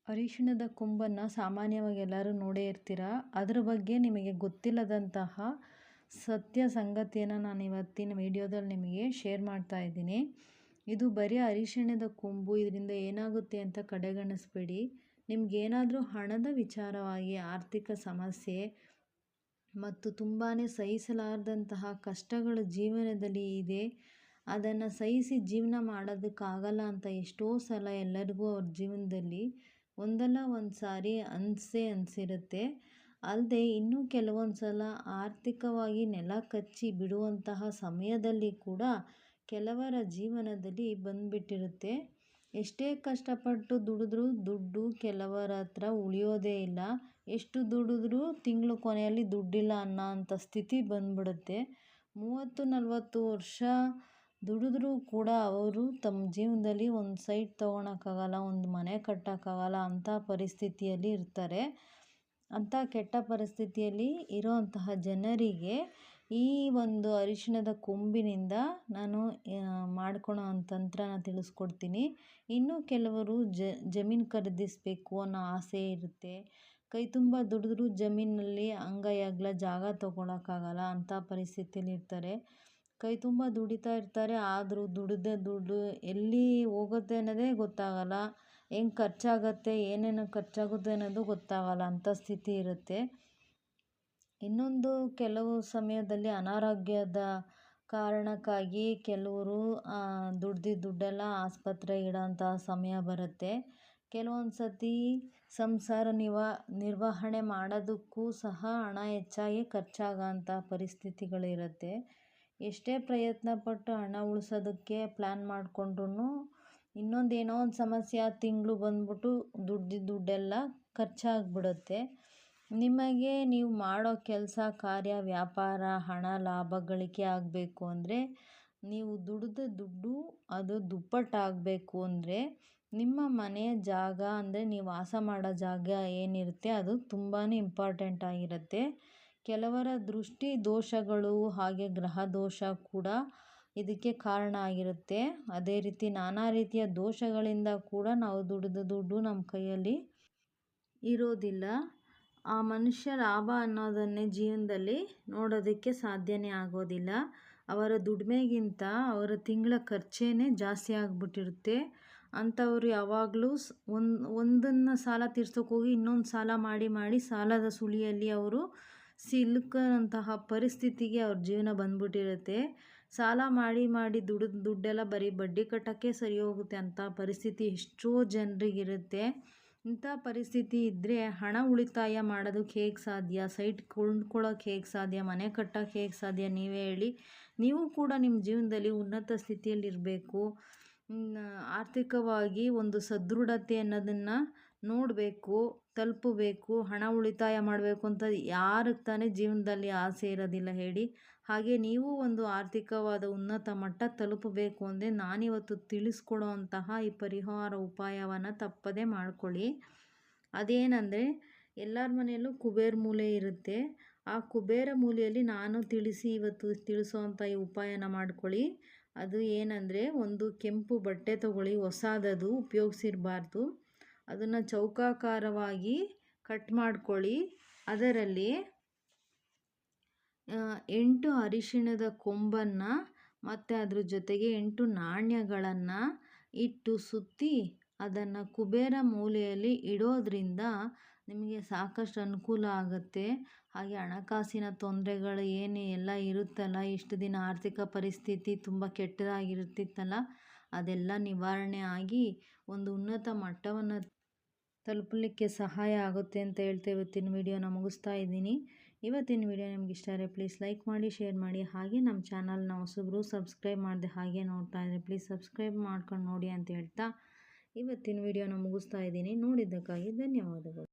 ಅರಿಶಿಣದ ಕೊಂಬನ್ನು ಸಾಮಾನ್ಯವಾಗಿ ಎಲ್ಲರೂ ನೋಡೇ ಇರ್ತೀರ. ಅದ್ರ ಬಗ್ಗೆ ನಿಮಗೆ ಗೊತ್ತಿಲ್ಲದಂತಹ ಸತ್ಯ ಸಂಗತಿಯನ್ನು ನಾನು ಇವತ್ತಿನ ವಿಡಿಯೋದಲ್ಲಿ ನಿಮಗೆ ಶೇರ್ ಮಾಡ್ತಾ ಇದ್ದೀನಿ. ಇದು ಬರೀ ಅರಿಶಿಣದ ಕೊಂಬು, ಇದರಿಂದ ಏನಾಗುತ್ತೆ ಅಂತ ಕಡೆಗಣಿಸ್ಬೇಡಿ. ನಿಮಗೇನಾದರೂ ಹಣದ ವಿಚಾರವಾಗಿ ಆರ್ಥಿಕ ಸಮಸ್ಯೆ ಮತ್ತು ತುಂಬಾ ಸಹಿಸಲಾರದಂತಹ ಕಷ್ಟಗಳು ಜೀವನದಲ್ಲಿ ಇದೆ, ಅದನ್ನು ಸಹಿಸಿ ಜೀವನ ಮಾಡೋದಕ್ಕಾಗಲ್ಲ ಅಂತ ಎಷ್ಟೋ ಸಲ ಎಲ್ಲರಿಗೂ ಅವ್ರ ಜೀವನದಲ್ಲಿ ಒಂದಲ್ಲ ಒಂದು ಸಾರಿ ಅನಿಸಿರುತ್ತೆ. ಅಲ್ಲದೆ ಇನ್ನೂ ಕೆಲವೊಂದು ಸಲ ಆರ್ಥಿಕವಾಗಿ ನೆಲ ಕಚ್ಚಿ ಬಿಡುವಂತಹ ಸಮಯದಲ್ಲಿ ಕೂಡ ಕೆಲವರ ಜೀವನದಲ್ಲಿ ಬಂದುಬಿಟ್ಟಿರುತ್ತೆ. ಎಷ್ಟೇ ಕಷ್ಟಪಟ್ಟು ದುಡಿದ್ರೂ ದುಡ್ಡು ಕೆಲವರ ಹತ್ರ ಉಳಿಯೋದೇ ಇಲ್ಲ. ಎಷ್ಟು ದುಡಿದ್ರೂ ತಿಂಗಳು ಕೊನೆಯಲ್ಲಿ ದುಡ್ಡಿಲ್ಲ ಅನ್ನೋ ಅಂಥ ಸ್ಥಿತಿ ಬಂದ್ಬಿಡುತ್ತೆ. 30-40 ವರ್ಷ ದುಡಿದ್ರೂ ಕೂಡ ಅವರು ತಮ್ಮ ಜೀವನದಲ್ಲಿ ಒಂದು ಸೈಟ್ ತೊಗೊಳಕ್ಕಾಗಲ್ಲ, ಒಂದು ಮನೆ ಕಟ್ಟೋಕ್ಕಾಗಲ್ಲ ಅಂಥ ಪರಿಸ್ಥಿತಿಯಲ್ಲಿ ಇರ್ತಾರೆ. ಅಂಥ ಕೆಟ್ಟ ಪರಿಸ್ಥಿತಿಯಲ್ಲಿ ಇರೋಂತಹ ಜನರಿಗೆ ಈ ಒಂದು ಅರಿಶಿಣದ ಕೊಂಬಿನಿಂದ ನಾನು ಮಾಡ್ಕೊಳೋ ತಂತ್ರನ ತಿಳಿಸ್ಕೊಡ್ತೀನಿ. ಇನ್ನು ಕೆಲವರು ಜಮೀನು ಖರೀದಿಸಬೇಕು ಅನ್ನೋ ಆಸೆ ಇರುತ್ತೆ. ಕೈ ತುಂಬ ದುಡಿದ್ರೂ ಜಮೀನಲ್ಲಿ ಅಂಗೈ ಅಗಲ ಜಾಗ ತೊಗೊಳಕ್ಕಾಗಲ್ಲ ಅಂಥ ಪರಿಸ್ಥಿತಿಯಲ್ಲಿ ಇರ್ತಾರೆ. ಕೈ ತುಂಬ ದುಡಿತಾ ಇರ್ತಾರೆ, ಆದರೂ ದುಡಿದ ದುಡ್ಡು ಎಲ್ಲಿ ಹೋಗುತ್ತೆ ಅನ್ನೋದೇ ಗೊತ್ತಾಗಲ್ಲ. ಹೆಂಗೆ ಖರ್ಚಾಗತ್ತೆ, ಏನೇನು ಖರ್ಚಾಗುತ್ತೆ ಅನ್ನೋದು ಗೊತ್ತಾಗಲ್ಲ ಅಂಥ ಸ್ಥಿತಿ ಇರುತ್ತೆ. ಇನ್ನೊಂದು ಕೆಲವು ಸಮಯದಲ್ಲಿ ಅನಾರೋಗ್ಯದ ಕಾರಣಕ್ಕಾಗಿ ಕೆಲವರು ದುಡ್ದಿದ್ದ ದುಡ್ಡೆಲ್ಲ ಆಸ್ಪತ್ರೆಗೆ ಇಡೋಂತಹ ಸಮಯ ಬರುತ್ತೆ. ಕೆಲವೊಂದು ಸತಿ ಸಂಸಾರ ನಿರ್ವಹಣೆ ಮಾಡೋದಕ್ಕೂ ಸಹ ಹಣ ಹೆಚ್ಚಾಗಿ ಖರ್ಚಾಗೋಂಥ ಪರಿಸ್ಥಿತಿಗಳಿರುತ್ತೆ. ಎಷ್ಟೇ ಪ್ರಯತ್ನ ಪಟ್ಟು ಹಣ ಉಳಿಸೋದಕ್ಕೆ ಪ್ಲ್ಯಾನ್ ಮಾಡಿಕೊಂಡ್ರೂ ಇನ್ನೊಂದೇನೋ ಒಂದು ಸಮಸ್ಯೆ ಆ ತಿಂಗಳು ಬಂದ್ಬಿಟ್ಟು ದುಡ್ದಿದ್ದ ದುಡ್ಡೆಲ್ಲ ಖರ್ಚಾಗ್ಬಿಡುತ್ತೆ. ನಿಮಗೆ ನೀವು ಮಾಡೋ ಕೆಲಸ, ಕಾರ್ಯ, ವ್ಯಾಪಾರ, ಹಣ ಲಾಭ ಗಳಿಕೆ ಆಗಬೇಕು ಅಂದರೆ, ನೀವು ದುಡಿದ ದುಡ್ಡು ಅದು ದುಪ್ಪಟ್ಟಾಗಬೇಕು ಅಂದರೆ ನಿಮ್ಮ ಮನೆಯ ಜಾಗ ಅಂದರೆ ನೀವು ವಾಸ ಮಾಡೋ ಜಾಗ ಏನಿರುತ್ತೆ ಅದು ತುಂಬಾ ಇಂಪಾರ್ಟೆಂಟ್ ಆಗಿರುತ್ತೆ. ಕೆಲವರ ದೃಷ್ಟಿ ದೋಷಗಳು ಹಾಗೆ ಗ್ರಹ ದೋಷ ಕೂಡ ಇದಕ್ಕೆ ಕಾರಣ ಆಗಿರುತ್ತೆ. ಅದೇ ರೀತಿ ನಾನಾ ರೀತಿಯ ದೋಷಗಳಿಂದ ಕೂಡ ನಾವು ದುಡಿದ ದುಡ್ಡು ನಮ್ಮ ಕೈಯಲ್ಲಿ ಇರೋದಿಲ್ಲ. ಆ ಮನುಷ್ಯ ಲಾಭ ಅನ್ನೋದನ್ನೇ ಜೀವನದಲ್ಲಿ ನೋಡೋದಕ್ಕೆ ಸಾಧ್ಯನೇ ಆಗೋದಿಲ್ಲ. ಅವರ ದುಡಿಮೆಗಿಂತ ಅವರ ತಿಂಗಳ ಖರ್ಚೇನೆ ಜಾಸ್ತಿ ಆಗಿಬಿಟ್ಟಿರುತ್ತೆ. ಅಂಥವರು ಯಾವಾಗಲೂ ಒಂದನ್ನು ಸಾಲ ತೀರ್ಸೋಕೆ ಹೋಗಿ ಇನ್ನೊಂದು ಸಾಲ ಮಾಡಿ ಸಾಲದ ಸುಳಿಯಲ್ಲಿ ಅವರು ಸಿಲುಕಂತಹ ಪರಿಸ್ಥಿತಿಗೆ ಅವ್ರ ಜೀವನ ಬಂದ್ಬಿಟ್ಟಿರುತ್ತೆ. ಸಾಲ ಮಾಡಿ ದುಡಿದ ದುಡ್ಡೆಲ್ಲ ಬರೀ ಬಡ್ಡಿ ಕಟ್ಟೋಕ್ಕೆ ಸರಿ ಹೋಗುತ್ತೆ ಅಂಥ ಪರಿಸ್ಥಿತಿ ಎಷ್ಟೋ ಜನರಿಗಿರುತ್ತೆ. ಇಂಥ ಪರಿಸ್ಥಿತಿ ಇದ್ದರೆ ಹಣ ಉಳಿತಾಯ ಮಾಡೋದಕ್ಕೆ ಹೇಗೆ ಸಾಧ್ಯ, ಸೈಟ್ ಕೊಂಡ್ಕೊಳ್ಳೋಕೆ ಹೇಗೆ ಸಾಧ್ಯ, ಮನೆ ಕಟ್ಟೋಕ್ಕೆ ಹೇಗೆ ಸಾಧ್ಯ, ನೀವೇ ಹೇಳಿ. ನೀವು ಕೂಡ ನಿಮ್ಮ ಜೀವನದಲ್ಲಿ ಉನ್ನತ ಸ್ಥಿತಿಯಲ್ಲಿರಬೇಕು, ಆರ್ಥಿಕವಾಗಿ ಒಂದು ಸದೃಢತೆ ಅನ್ನೋದನ್ನು ನೋಡಬೇಕು, ತಲುಪಬೇಕು. ಹಣ ಉಳಿತಾಯ ಮಾಡಬೇಕು ಅಂತ ಯಾರಿಗೆ ತಾನೇ ಜೀವನದಲ್ಲಿ ಆಸೆ ಇರೋದಿಲ್ಲ ಹೇಳಿ. ಹಾಗೆ ನೀವು ಒಂದು ಆರ್ಥಿಕವಾದ ಉನ್ನತ ಮಟ್ಟ ತಲುಪಬೇಕು ಅಂದರೆ ನಾನಿವತ್ತು ತಿಳಿಸ್ಕೊಡೋ ಅಂತಹ ಈ ಪರಿಹಾರ ಉಪಾಯವನ್ನು ತಪ್ಪದೇ ಮಾಡ್ಕೊಳ್ಳಿ. ಅದೇನೆಂದರೆ, ಎಲ್ಲರ ಮನೆಯಲ್ಲೂ ಕುಬೇರ ಮೂಲೆ ಇರುತ್ತೆ. ಆ ಕುಬೇರ ಮೂಲೆಯಲ್ಲಿ ನಾನು ಇವತ್ತು ತಿಳಿಸೋವಂಥ ಈ ಉಪಾಯನ ಮಾಡ್ಕೊಳ್ಳಿ. ಅದು ಏನಂದರೆ, ಒಂದು ಕೆಂಪು ಬಟ್ಟೆ ತಗೊಳ್ಳಿ, ಹೊಸದದು, ಉಪಯೋಗಿಸಿರಬಾರ್ದು. ಅದನ್ನು ಚೌಕಾಕಾರವಾಗಿ ಕಟ್ ಮಾಡ್ಕೊಳ್ಳಿ. ಅದರಲ್ಲಿ 8 ಅರಿಶಿಣದ ಕೊಂಬನ್ನು ಮತ್ತು ಅದ್ರ ಜೊತೆಗೆ 8 ನಾಣ್ಯಗಳನ್ನು ಇಟ್ಟು ಸುತ್ತಿ ಅದನ್ನು ಕುಬೇರ ಮೂಲೆಯಲ್ಲಿ ಇಡೋದ್ರಿಂದ ನಿಮಗೆ ಸಾಕಷ್ಟು ಅನುಕೂಲ ಆಗುತ್ತೆ. ಹಾಗೆ ಹಣಕಾಸಿನ ತೊಂದರೆಗಳು ಎಲ್ಲ ಇರುತ್ತಲ್ಲ, ಇಷ್ಟು ದಿನ ಆರ್ಥಿಕ ಪರಿಸ್ಥಿತಿ ತುಂಬ ಕೆಟ್ಟದಾಗಿರುತ್ತಿತ್ತಲ್ಲ, ಅದೆಲ್ಲ ನಿವಾರಣೆ ಆಗಿ ಒಂದು ಉನ್ನತ ಮಟ್ಟವನ್ನು ತಲುಪಲಿಕ್ಕೆ ಸಹಾಯ ಆಗುತ್ತೆ ಅಂತ ಹೇಳ್ತಾ ಇವತ್ತಿನ ವಿಡಿಯೋನ ಮುಗಿಸ್ತಾ ಇದ್ದೀನಿ. ಇವತ್ತಿನ ವಿಡಿಯೋ ನಿಮ್ಗೆ ಇಷ್ಟ ಆದರೆ ಪ್ಲೀಸ್ ಲೈಕ್ ಮಾಡಿ, ಶೇರ್ ಮಾಡಿ. ಹಾಗೆ ನಮ್ಮ ಚಾನಲ್ನ ಹೊಸಬ್ರು ಸಬ್ಸ್ಕ್ರೈಬ್ ಮಾಡಿದೆ ಹಾಗೆ ನೋಡ್ತಾ ಇದ್ದರೆ ಪ್ಲೀಸ್ ಸಬ್ಸ್ಕ್ರೈಬ್ ಮಾಡ್ಕೊಂಡು ನೋಡಿ ಅಂತ ಹೇಳ್ತಾ ಇವತ್ತಿನ ವಿಡಿಯೋನ ಮುಗಿಸ್ತಾ ಇದ್ದೀನಿ. ನೋಡಿದ್ದಕ್ಕಾಗಿ ಧನ್ಯವಾದಗಳು.